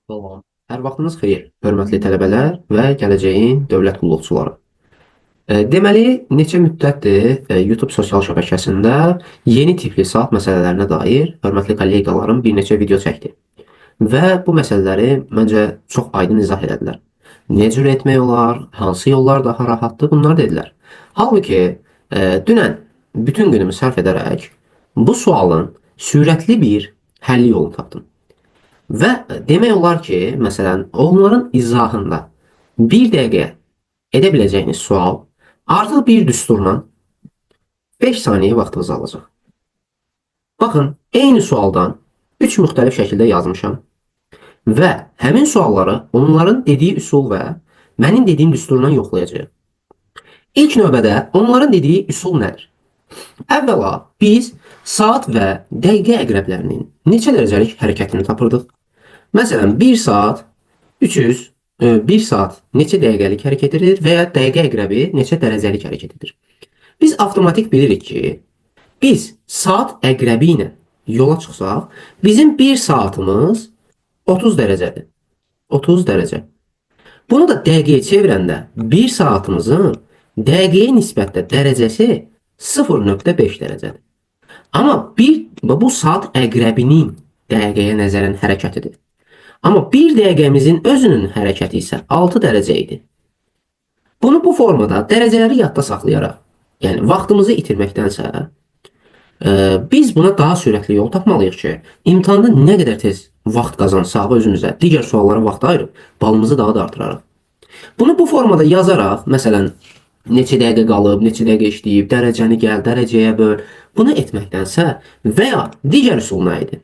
Salam. Hər vaxtınız xeyir, hörmətli tələbələr və gələcəyin dövlət qulluqçuları. Deməli, neçə müddətdir YouTube sosial şəbəkəsində yeni tipli saat məsələlərinə dair hörmətli kolleqalarım bir neçə video çəkdi və bu məsələləri məncə çox aydın izah elədilər. Necə cür etmək olar, hansı yollar daha rahatdır, bunları dedilər. Halbuki dünən bütün günümü sərf edərək bu sualın sürətli bir həlli yolunu tapdım. Və demək olar ki, məsələn, onların izahında bir dəqiqə edə biləcəyiniz sual artıq bir düsturla 5 saniyə vaxtınızı alacaq. Baxın, eyni sualdan 3 müxtəlif şəkildə yazmışam və həmin sualları onların dediyi üsul və mənim dediyim düsturla yoxlayacağıq. İlk növbədə onların dediyi üsul nədir? Əvvəla biz saat və dəqiqə əqrəblərinin neçə dərəcəlik hərəkətini tapırdıq. Məsələn, 1 saat 300, 1 saat neçə dəqiqəlik hərəkət edir və ya dəqiqə əqrəbi neçə dərəcəlik hərəkət edir. Biz avtomatik bilirik ki, biz saat əqrəbi ilə yola çıxsaq, bizim 1 saatımız 30 dərəcədir. 30 dərəcə. Bunu da dəqiqəyə çevirəndə 1 saatımızın dəqiqəyə nisbətdə dərəcəsi 0,5 dərəcədir. Amma bu saat əqrəbinin dəqiqəyə nəzərən hərəkətidir. Amma 1 dəqiqəmizin özünün hərəkəti isə 6 dərəcə idi. Bunu bu formada dərəcələri yadda saxlayaraq, yəni vaxtımızı itirməkdənsə, biz buna daha sürətli yol tapmalıyıq ki, imtahanda nə qədər tez vaxt qazansaq özümüzə, digər suallara vaxt ayırıb, balımızı daha da artırarıq. Bunu bu formada yazaraq, məsələn, neçə dəqiqə qalıb, neçə dəqiqə işləyib, dərəcəni gəl, dərəcəyə böl, bunu etməkdənsə və ya digər üsul nə idi?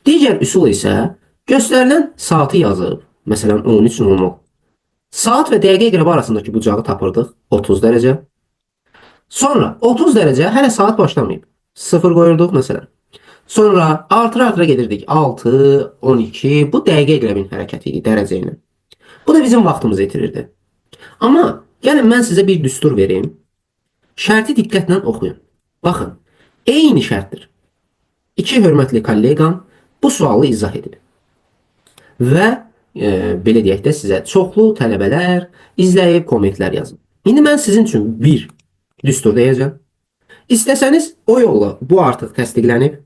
Digər üsul isə göstərilən saatı yazıb, məsələn 13:00. Saat və dəqiqə əqrəbi arasındakı bucağı tapırdıq 30 dərəcə. Sonra 30 dərəcə hələ saat başlamayıb. 0 qoyurduq məsələn. Sonra artıra gedirdik 6, 12. Bu dəqiqə əqrəbinin hərəkəti idi dərəcə ilə. Bu da bizim vaxtımızı itirirdi. Amma gəlin mən sizə bir düstur verim. Şərti diqqətlə oxuyun. Baxın, eyni şərtdir. İki hörmətli kolleqam bu sualı izah edib. Və belə deyək də sizə çoxlu tələbələr izləyib kommentlər yazın. İndi mən sizin üçün bir düstur deyəcəm. İstəsəniz o yolla bu artıq təsdiqlənib.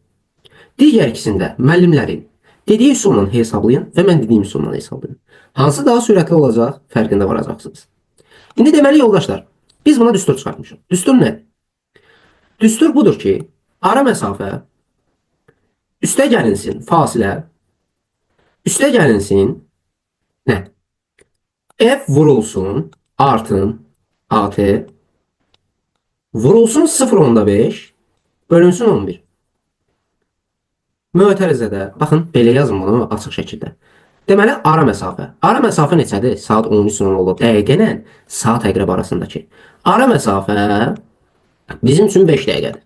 Digər ikisində müəllimlərin dediyi üsulla hesablayın və mən dediyim üsulla hesablayın. Hansı daha sürətli olacaq, fərqində varacaqsınız. İndi deməli yoldaşlar, biz buna düstur çıxartmışıq. Düstur nədir? Düstur budur ki, ara məsafə, üstə gəlinsin fasilə, üstə gəlinsin nə? F vurulsun artın AT vurulsun 0,5 bölünsün 11. Mötərizədə, baxın, belə yazın bunu açıq şəkildə. Deməli, ara məsafə. Ara məsafə neçədir? Saat 13:10 olub. Dəqiqə ilə saat əqrəb arasındakı. Ara məsafə bizim üçün 5 dəqiqədir.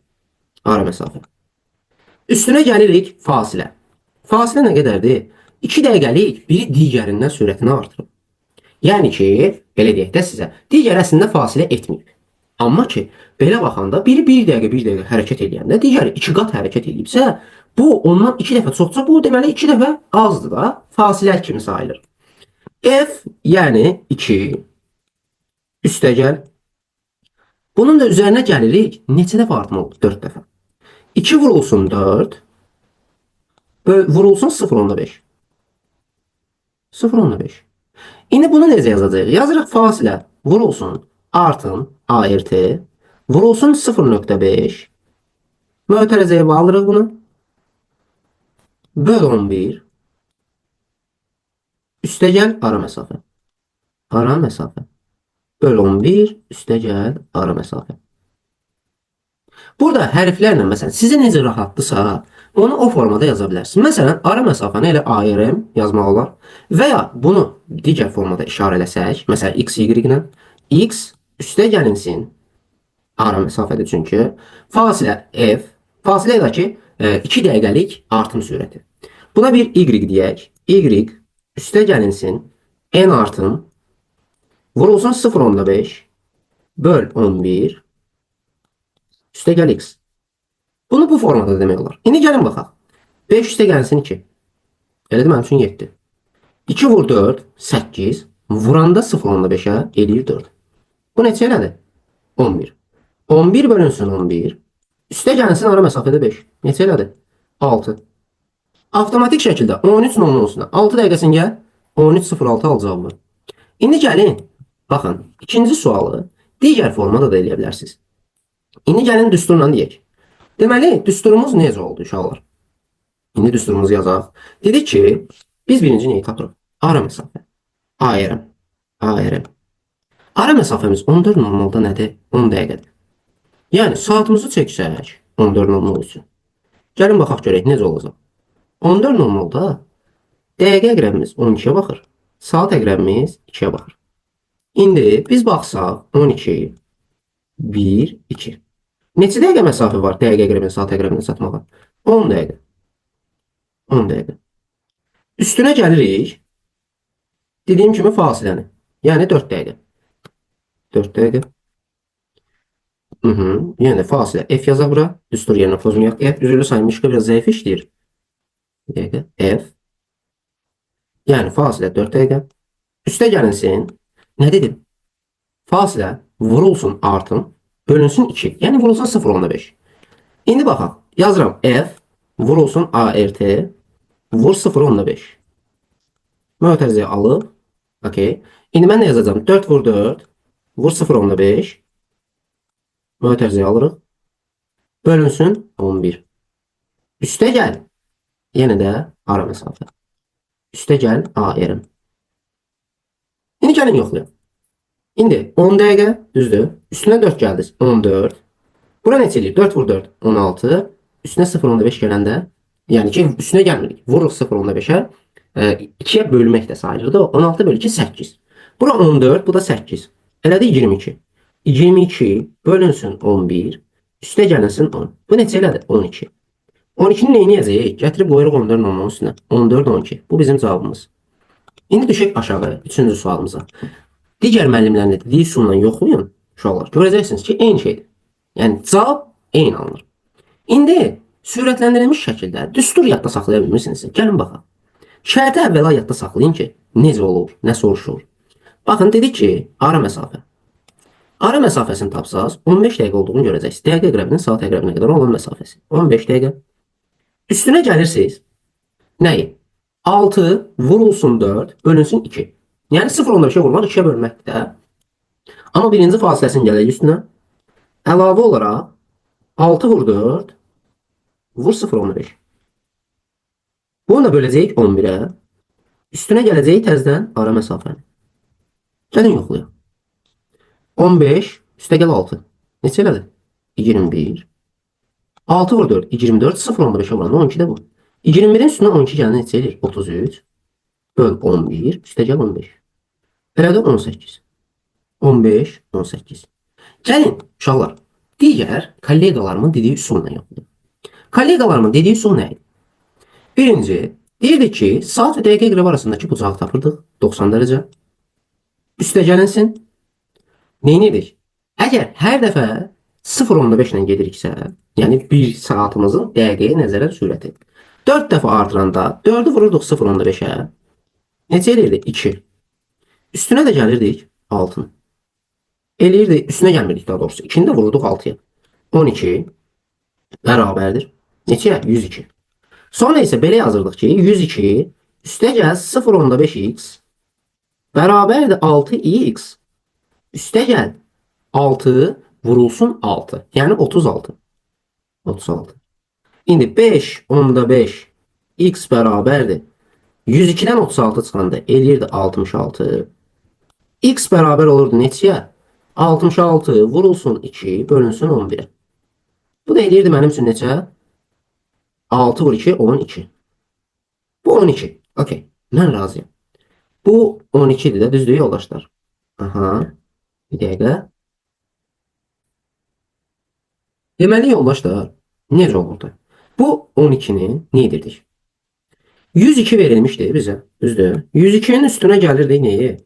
Ara məsafə. Üstünə gəlirik fasilə. Fasilə nə qədərdir? 2 dəqiqəlik biri digərindən sürətini artırıb. Yəni ki, belə deyək də sizə, digər əslində fasilə etməyib. Amma ki, belə baxanda biri 1 dəqiqə hərəkət edəndə digəri 2 qat hərəkət edibsə, bu ondan 2 dəfə çoxsa, bu deməli 2 dəfə azdır da, fasilə kimi sayılır. F yəni 2 üstəgəl. Bunun da üzərinə gəlirik. Neçə dəfə artma oldu? 4 dəfə. 2 vurulsun 4 vurulsun 0,5. 0,5. İndi bunu necə yazacağıq? Yazırıq fasilə vurulsun artın ART vurulsun 0,5 mötərizəyə alırıq bunu. Böl 11 üstəgəl ara məsafə. Ara məsafə. Böl 11 üstəgəl ara məsafə. Burada hərflərlə, məsələn, sizə necə rahatdırsa, onu o formada yaza bilərsiniz. Məsələn, ara məsafəni elə ARM yazmaq olar. Və ya bunu digər formada işarələsək, məsələn, x, y ilə, x üstə gəlinsin, ara məsafədir çünki, fasilə f, fasilə ilə ki, 2 dəqiqəlik artım sürəti. Buna bir y deyək, y üstə gəlinsin, n artım, vurulsun 0,5, böl 11, üstə gəl x. Bunu bu formada demək olar. İndi gəlin baxaq. 5 üstə gəlsin 2. Elədir, mənim üçün 7. 2 vur 4, 8. Vuranda 0,5'ə eləyir 4. Bu neçə elədir? 11. 11 bölünsün 11. Üstə gəlsin ara məsafədə 5. Neçə elədir? 6. Avtomatik şəkildə 13:00-na 6 dəqiqəsini gəl, 13:06 alacağım var. İndi gəlin, baxın, ikinci sualı digər formada da eləyə bilərsiniz. İndi gəlin düsturla deyək. Deməli, düsturumuz necə oldu uşaqlar? İndi düsturumuzu yazaq. Dedik ki, biz birinci neyi tapırıq? Ara məsafə. ARM. ARM. Ara məsafəmiz 14:00-da nədir? 10 dəqiqədir. Yəni, saatımızı çəksək 14:00 üçün. Gəlin baxaq görək necə olacaq. 14:00-da dəqiqə əqrəbimiz 12-yə baxır. Saat əqrəbimiz 2-yə baxır. İndi biz baxsaq 12, 1, 2. Neçə dəqiqə məsafə var dəqiqə əqrəbini saat əqrəbinə çatmağa? 10 dəqiqə. 10 dəqiqə. Üstünə gəlirik. Dediyim kimi fasiləni. Yəni 4 dəqiqə. 4 dəqiqə. Yəni də fasilə F yazaq bura. Düstur yerinə pozunu yaq. F üzülü saymışqa biraz zəif işləyir. Bir dəqiqə. F. Yəni fasilə 4 dəqiqə. Üstə gəlinsin. Nə dedim? Fasilə vurulsun artın. Bölünsün 2. Yəni vurulsun 0,5. İndi baxaq. Yazıram F vurulsun ART vur 0,5. Mötərizəyə alıb. Okey. İndi mən nə yazacağım? 4 vur 4 vur 0,5. Mötərizəyə alırıq. Bölünsün 11. Üstə gəl. Yenə də ara məsafə. Üstə gəl ARM. İndi gəlin yoxlayaq. İndi 10 dəqiqə düzdür. Üstünə 4 gəldiniz. 14. Bura neçə eləyir? 4 vur 4. 16. Üstünə 0,5 gələndə, yəni ki, üstünə gəlmirik. Vururuq 0,5'ə. 2'yə bölmək də sayılır da. 16 bölü 2 8. Bura 14, bu da 8. Elədi 22. 22 bölünsün 11. Üstə gəlinsin 10. Bu neçə elədi? 12. 12'ni neyini yazayıq? Gətirib qoyuruq 14'ün 10'un üstünə. 14, 12. Bu bizim cavabımız. İndi düşək aşağıya. Üçüncü sualımıza. Digər müəllimlərin dediyi üsulla yoxlayın. Uşaqlar. Görəcəksiniz ki, eyni şeydir. Yəni cavab eyni alınır. İndi sürətləndirilmiş şəkildə düstur yadda saxlaya bilmirsinizsə, gəlin baxaq. Şərti əvvəla yadda saxlayın ki, necə olur, nə soruşur. Baxın, dedik ki, ara məsafə. Ara məsafəsini tapsaz, 15 dəqiqə olduğunu görəcəksiniz. Dəqiqə əqrəbinin saat əqrəbinə qədər olan məsafəsi. 15 dəqiqə. Üstünə gəlirsiniz. Nəyi? 6 vurulsun 4 bölünsün 2. Yəni 0,5'ə vurmaq 2'yə bölməkdə. Amma birinci fasiləsini gələk üstünə. Əlavə olaraq 6 vur 4 vur 0,5. Bunu da böləcəyik 11'ə. Üstünə gələcəyik təzdən ara məsafəni. Gəlin yoxlayaq. 15 üstə gəl 6. Neçə elədi? 21. 6 vur 4. 24. 0,15'ə vuran 12 də bu. 21'in üstünə 12 gələn neçə eləyir? 33. Böl 11. Üstə gəl 15. Elədi 18. 15, 18. Gəlin uşaqlar. Digər kollegalarımın dediyi üsulla yoxlayaq. Kollegalarımın dediyi üsul nə idi? Birinci, deyirdi ki, saat və dəqiqə əqrəbi arasındakı bucağı tapırdıq 90 dərəcə. Üstə gəlinsin. Neyinirik? Əgər hər dəfə 0,5 ilə gediriksə, yəni 1 saatımızın dəqiqəyə nəzərən sürəti. 4 dəfə artıranda 4'ü vururduq 0,5'ə. Neçə eləyirdi? 2. Üstünə də gəlirdik 6'nı. Eləyirdi, üstünə gəlmirdik daha doğrusu. 2'ni də vururduq 6'ya. 12 bərabərdir. Neçəyə? 102. Sonra isə belə yazırdıq ki, 102 üstə gəl 0,5x bərabərdir 6x. Üstə gəl 6 vurulsun 6. Yəni 36. 36. İndi 5/5 x bərabərdir. 102'dən 36 çıxanda eləyirdi 66. X bərabər olurdu neçəyə? 66 vurulsun 2 bölünsün 11'ə. Bu da eləyirdi mənim üçün neçə? 6 vur 2, 12. Bu 12. Okey. Mən razıyam. Bu 12'dir də, düzdür yoldaşlar? Aha. Bir dəqiqə. Deməli yoldaşlar, necə olurdu? Bu 12'ni nə edirdik? 102 verilmişdi bizə, düzdür? 102'nin üstünə gəlirdik neyi?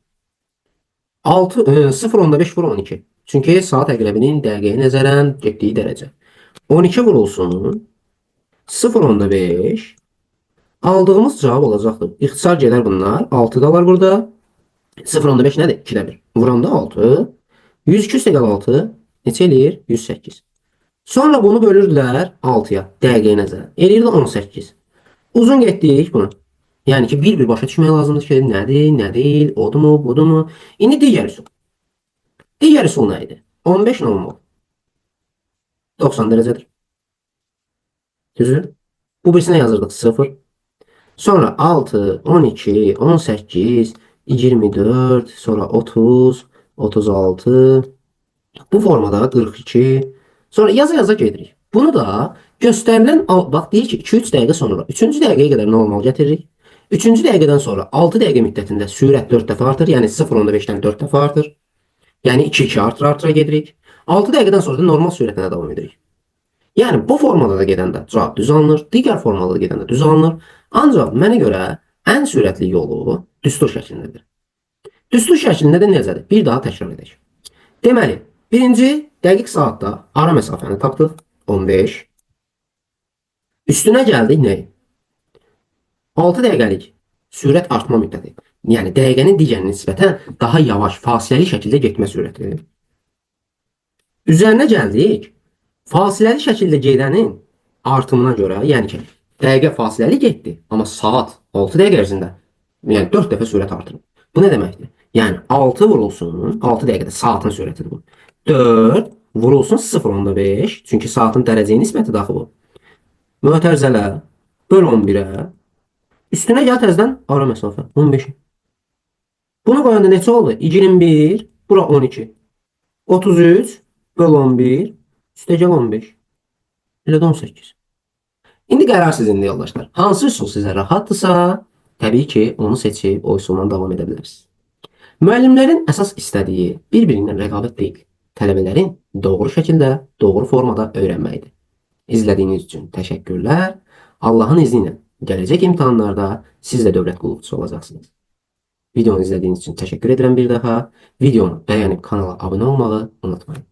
6, 0,5 vur 12. Çünki saat əqrəbinin dəqiqəyə nəzərən getdiyi dərəcə. 12 vurulsun 0,5 Aldığımız cavab olacaqdır. İxtisar gedər bunlar. 6 qalar burada. 0,5 nədir? 2-də 1. Vuranda 6. 102 üstə gəl 6. Neçə eləyir? 108. Sonra bunu bölürdülər 6-ya. Dəqiqəyə nəzərən. Eləyir də 18. Uzun getdik bunu. Yəni ki, bir-bir başa düşmək lazımdır ki, nədir, nə deyil, odumu, budumu. İndi digər üsul. Digər üsul nə idi? 15 nə olmalı? 90 dərəcədir. Düzdür? Bu birisine yazırdık 0. Sonra 6, 12, 18, 24, sonra 30, 36. Bu formada 42. Sonra yaza yaza gedirik. Bunu da gösterilen bak deyir ki 2-3 dəqiqə sonra 3-cü dəqiqəyə qədər normal gətiririk. 3-cü dəqiqədən sonra 6 dəqiqə müddətində sürət 4 dəfə artır. Yəni 0,5-dən 4 dəfə artır. Yəni 2-2 artıra gedirik. 6 dəqiqədən sonra da normal sürətlə davam edirik. Yəni bu formada da gedəndə cavab düz alınır, digər formada da gedəndə düz alınır. Ancaq mənə görə ən sürətli yolu düstur şəklindədir. Düstur şəklində də necədir? Bir daha təkrar edək. Deməli, birinci dəqiq saatda ara məsafəni tapdıq 15. Üstünə gəldik nə? 6 dəqiqəlik sürət artma müddəti. Yəni dəqiqənin digərinə nisbətən daha yavaş, fasiləli şəkildə getmə sürəti. Üzərinə gəldik. Fasiləli şəkildə gedənin artımına görə, yəni ki, dəqiqə fasiləli getdi, amma saat 6 dəqiqə ərzində, yəni 4 dəfə sürət artırır. Bu nə deməkdir? Yəni 6 vurulsun, 6 dəqiqədə saatın sürətidir bu. 4 vurulsun 0,5, çünki saatın dərəcəyə nisbəti daxı bu. Mötərizələ böl 11-ə, üstünə gəl təzədən ara məsafə 15. Bunu qoyanda neçə oldu? 21, bura 12. 33 böl 11, üstə gəl 15. Elə də 18. İndi qərar sizindir yoldaşlar. Hansı üsul sizə rahatdırsa, təbii ki, onu seçib o üsulla davam edə bilərsiniz. Müəllimlərin əsas istədiyi bir-birindən rəqabət deyil, tələbələrin doğru şəkildə, doğru formada öyrənməkdir. İzlədiyiniz üçün təşəkkürlər. Allahın izni ilə gələcək imtahanlarda siz də dövlət qulluqçusu olacaqsınız. Videonu izlədiyiniz üçün təşəkkür edirəm bir daha. Videonu bəyənib kanala abunə olmağı unutmayın.